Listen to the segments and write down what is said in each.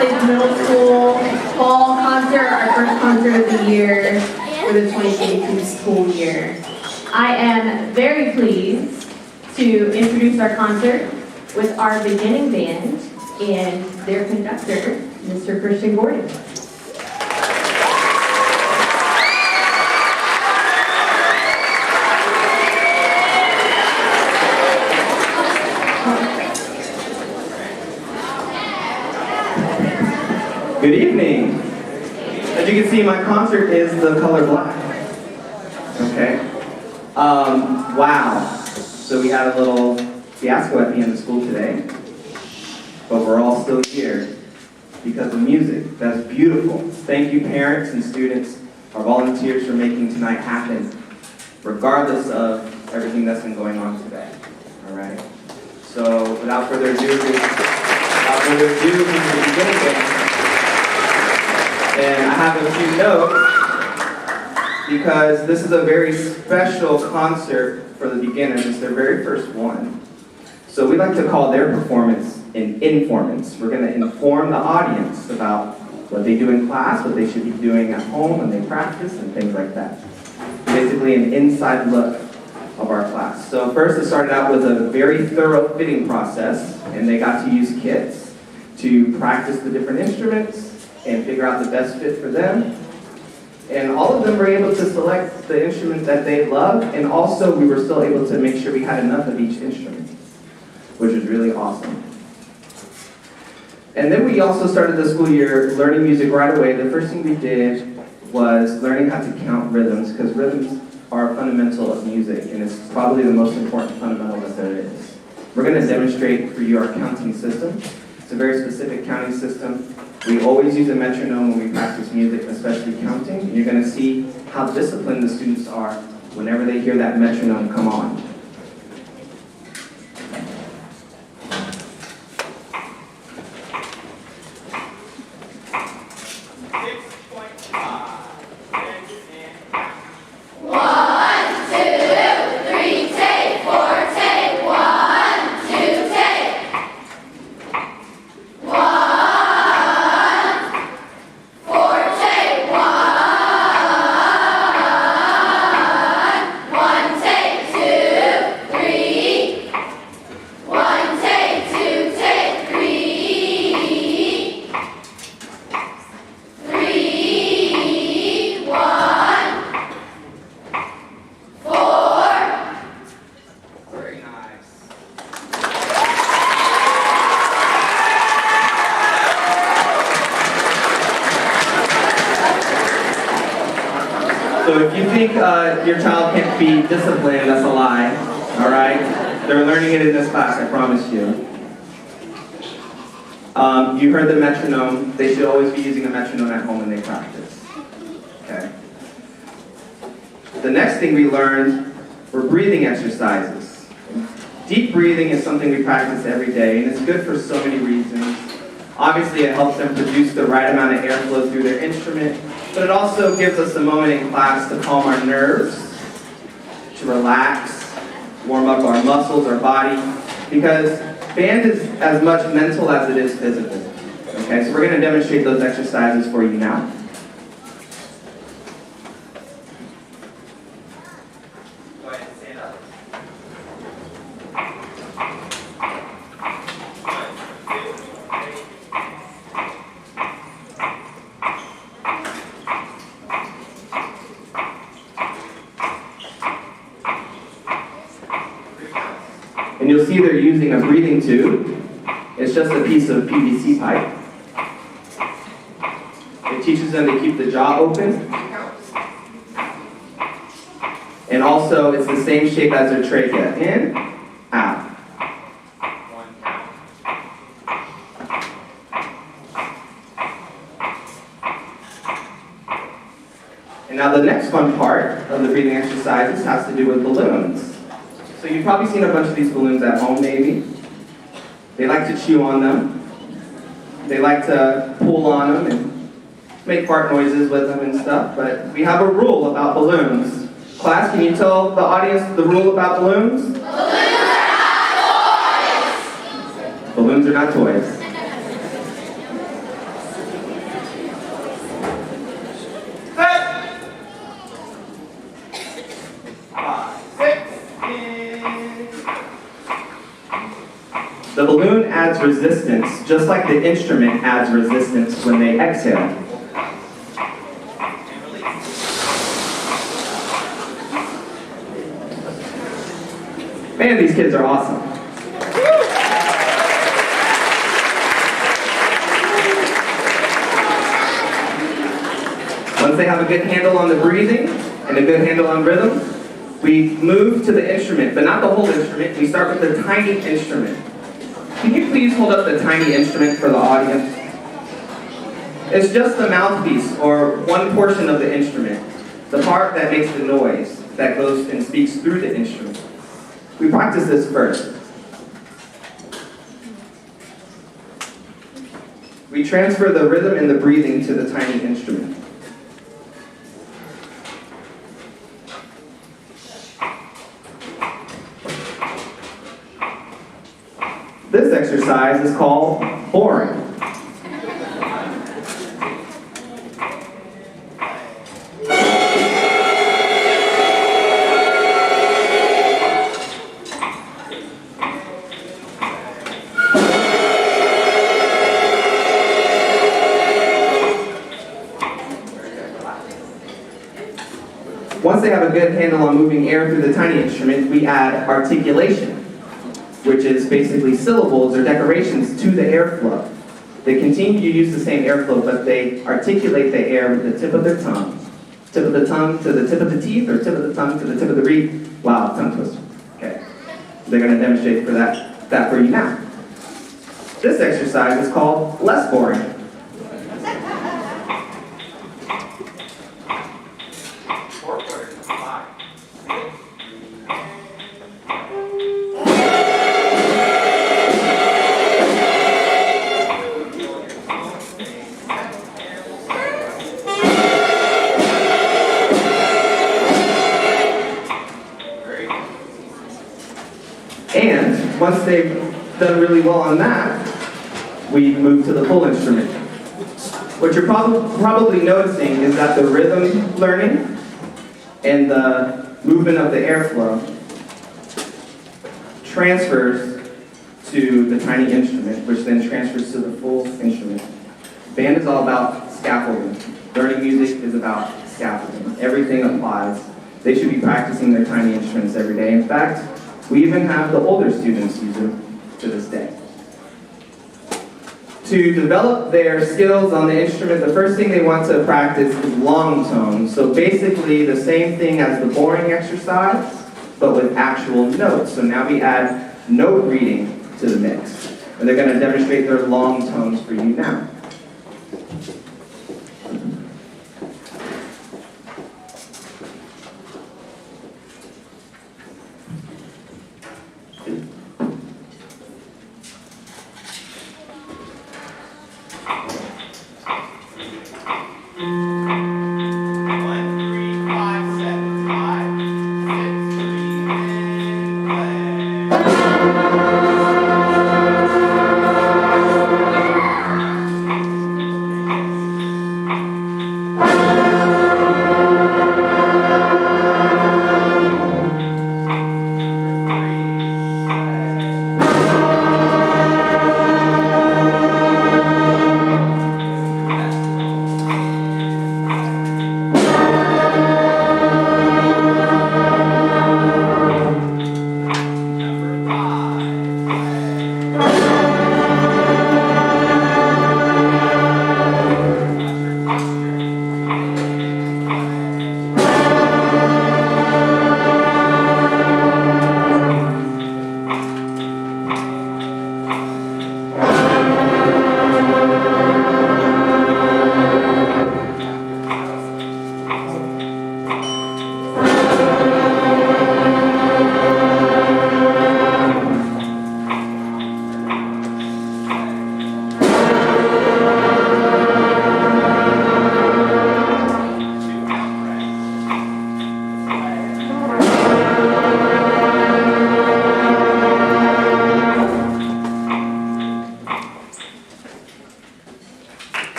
plays middle school fall concert, our first concert of the year for the 2022 school year. I am very pleased to introduce our concert with our beginning band and their conductor, Mr. Christian Gordon. Good evening. As you can see, my concert is the color black. Okay. Wow. So we had a little fiasco at the end of school today, but we're all still here because of music. That's beautiful. Thank you, parents and students, our volunteers, for making tonight happen, regardless of everything that's been going on today. All right. So without further ado, this is the beginning band. And I have a few notes because this is a very special concert for the beginners. It's their very first one. So we like to call their performance an informance. We're going to inform the audience about what they do in class, what they should be doing at home when they practice, and things like that. Basically an inside look of our class. So first it started out with a very thorough fitting process, and they got to use kits to practice the different instruments and figure out the best fit for them. And all of them were able to select the instrument that they loved, and also we were still able to make sure we had enough of each instrument, which was really awesome. And then we also started the school year learning music right away. The first thing we did was learning how to count rhythms, because rhythms are fundamental of music, and it's probably the most important fundamental that there is. We're going to demonstrate for you our counting system. It's a very specific counting system. We always use a metronome when we practice music, especially counting. And you're going to see how disciplined the students are whenever they hear that metronome come on. So if you think your child can't be disciplined, that's a lie, all right? They're learning it in this class, I promise you. You heard the metronome. They should always be using a metronome at home when they practice, okay? The next thing we learned were breathing exercises. Deep breathing is something we practice every day, and it's good for so many reasons. Obviously, it helps them produce the right amount of airflow through their instrument, but it also gives us a moment in class to calm our nerves, to relax, warm up our muscles, our body, because band is as much mental as it is physical. Okay, so we're going to demonstrate those exercises for you now. Go ahead and stand up. And you'll see they're using a breathing tube. It's just a piece of PVC pipe. It teaches them to keep the jaw open. And also, it's the same shape as their trachea. In, out. One count. And now the next fun part of the breathing exercises has to do with balloons. So you've probably seen a bunch of these balloons at home, maybe. They like to chew on them. They like to pull on them and make fart noises with them and stuff, but we have a rule about balloons. Class, can you tell the audience the rule about balloons? Balloons are not toys! Balloons are not toys. The balloon adds resistance, just like the instrument adds resistance when they exhale. Man, these kids are awesome. Once they have a good handle on the breathing and a good handle on rhythm, we move to the instrument, but not the whole instrument. We start with the tiny instrument. Can you please hold up the tiny instrument for the audience? It's just the mouthpiece, or one portion of the instrument, the part that makes the noise, that goes and speaks through the instrument. We practice this first. We transfer the rhythm and the breathing to the tiny instrument. This exercise is called boring. Once they have a good handle on moving air through the tiny instrument, we add articulation, which is basically syllables or decorations to the airflow. They continue to use the same airflow, but they articulate the air with the tip of their tongue. Tip of the tongue to the tip of the teeth, or tip of the tongue to the tip of the reed. Wow, tongue twister. Okay. They're going to demonstrate for that for you now. This exercise is called less boring. And once they've done really well on that, we move to the full instrument. What you're probably noticing is that the rhythm learning and the movement of the airflow transfers to the tiny instrument, which then transfers to the full instrument. Band is all about scaffolding. Learning music is about scaffolding. Everything applies. They should be practicing their tiny instruments every day. In fact, we even have the older students use them to this day. To develop their skills on the instrument, the first thing they want to practice is long tones. So basically the same thing as the boring exercise, but with actual notes. So now we add note reading to the mix. And they're going to demonstrate their long tones for you now.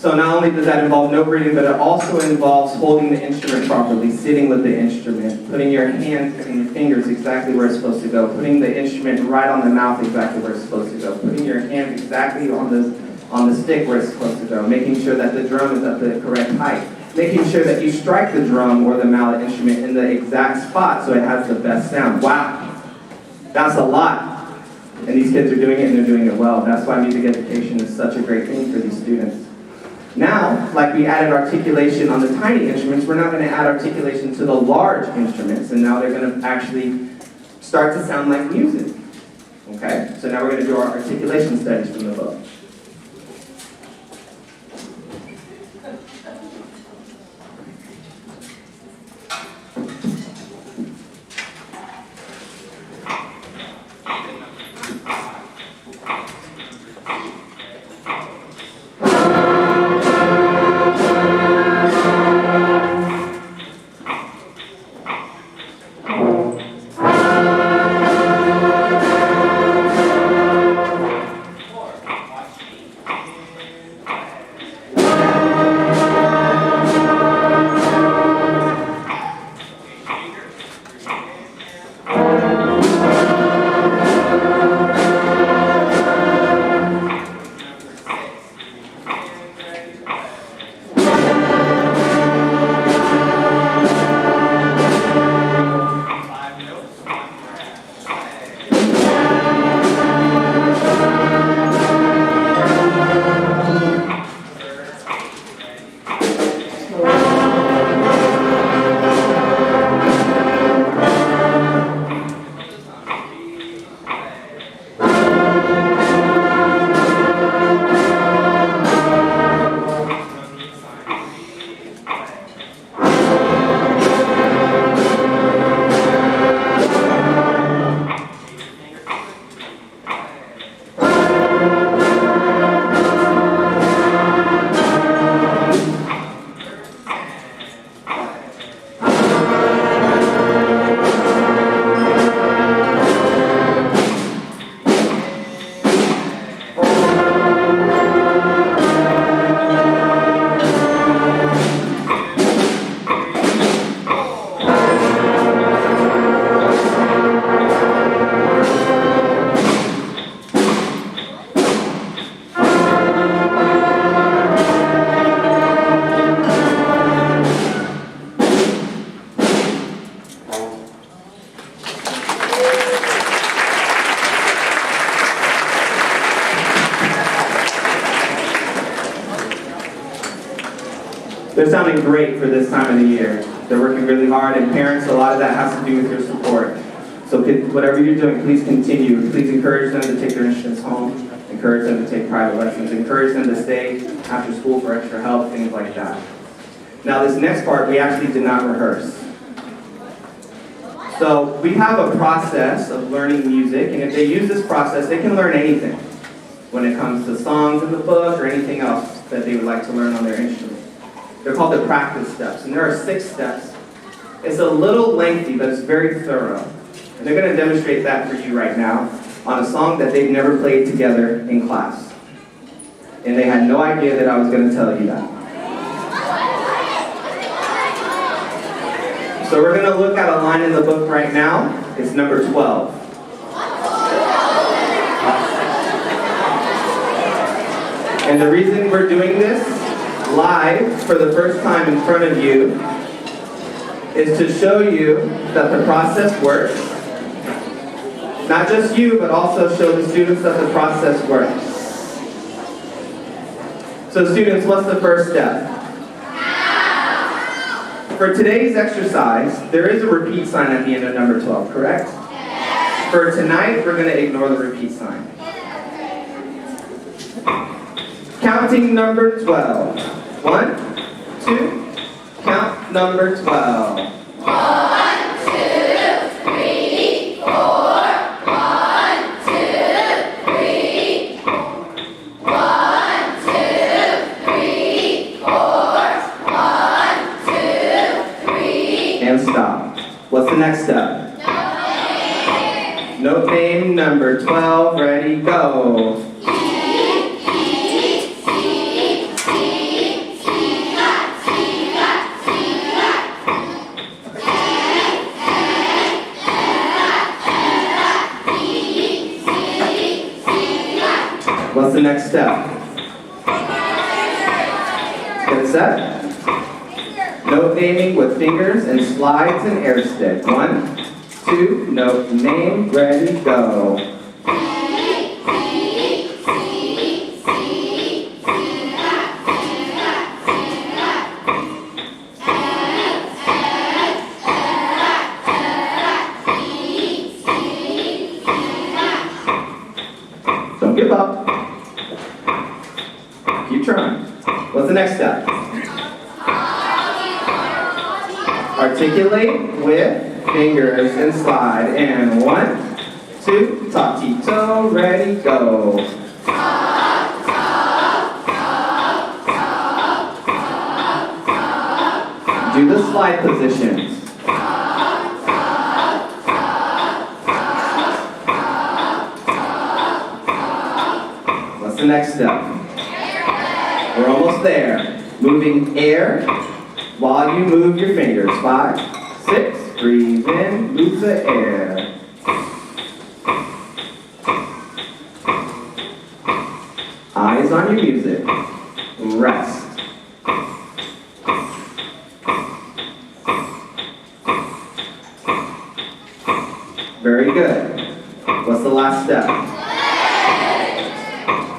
So not only does that involve note reading, but it also involves holding the instrument properly, sitting with the instrument, putting your hands and your fingers exactly where it's supposed to go, putting the instrument right on the mouth exactly where it's supposed to go, putting your hands exactly on the stick where it's supposed to go, making sure that the drum is at the correct height, making sure that you strike the drum or the mallet instrument in the exact spot so it has the best sound. Wow, that's a lot. And these kids are doing it and they're doing it well. That's why music education is such a great thing for these students. Now, like we added articulation on the tiny instruments, we're now going to add articulation to the large instruments, and now they're going to actually start to sound like music. Okay? So now we're going to do our articulation studies from the book. They're sounding great for this time of the year. They're working really hard, and parents, a lot of that has to do with your support. So whatever you're doing, please continue. Please encourage them to take their instruments home. Encourage them to take private lessons. Encourage them to stay after school for extra help, things like that. Now this next part, we actually did not rehearse. So we have a process of learning music, and if they use this process, they can learn anything when it comes to songs in the book or anything else that they would like to learn on their instrument. They're called the practice steps, and there are 6 steps. It's a little lengthy, but it's very thorough. And they're going to demonstrate that for you right now on a song that they've never played together in class. And they had no idea that I was going to tell you that. So we're going to look at a line in the book right now. It's number 12. And the reason we're doing this live for the first time in front of you is to show you that the process works. Not just you, but also show the students that the process works. So students, what's the first step? For today's exercise, there is a repeat sign at the end of number 12, correct? For tonight, we're going to ignore the repeat sign. Counting number 12. 1, 2, count number 12. 1, 2, 3, 4. 1, 2, 3. 1, 2, 3, 4. 1, 2, 3. And stop. What's the next step? Note name number 12. Ready, go. next step? Get it set? Note naming with fingers and slides and air stick. 1, 2, note name, ready, go. Don't give up. Keep trying. What's the next step? Articulate with fingers and slide. And 1, 2, top, toe, ready, go. Do the slide positions. What's the next step? We're almost there. Moving air while you move your fingers. 5, 6, breathe in, move the air. Eyes on your music. Rest. Very good. What's the last step?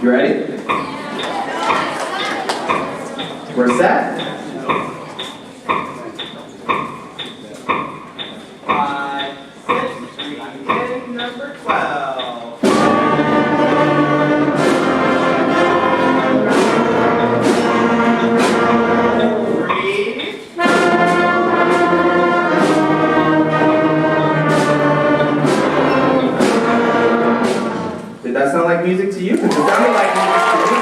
You ready? We're set. 5, 6, breathe in, number 12. Breathe. Did that sound like music to you? Because it sounded like music to me.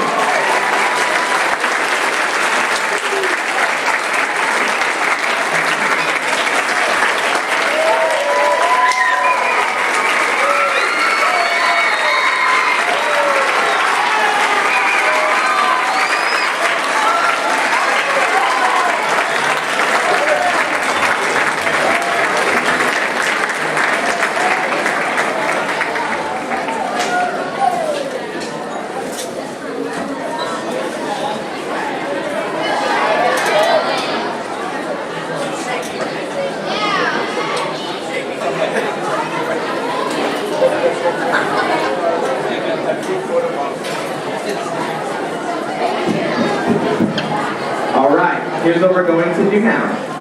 All right, here's what we're going to do now.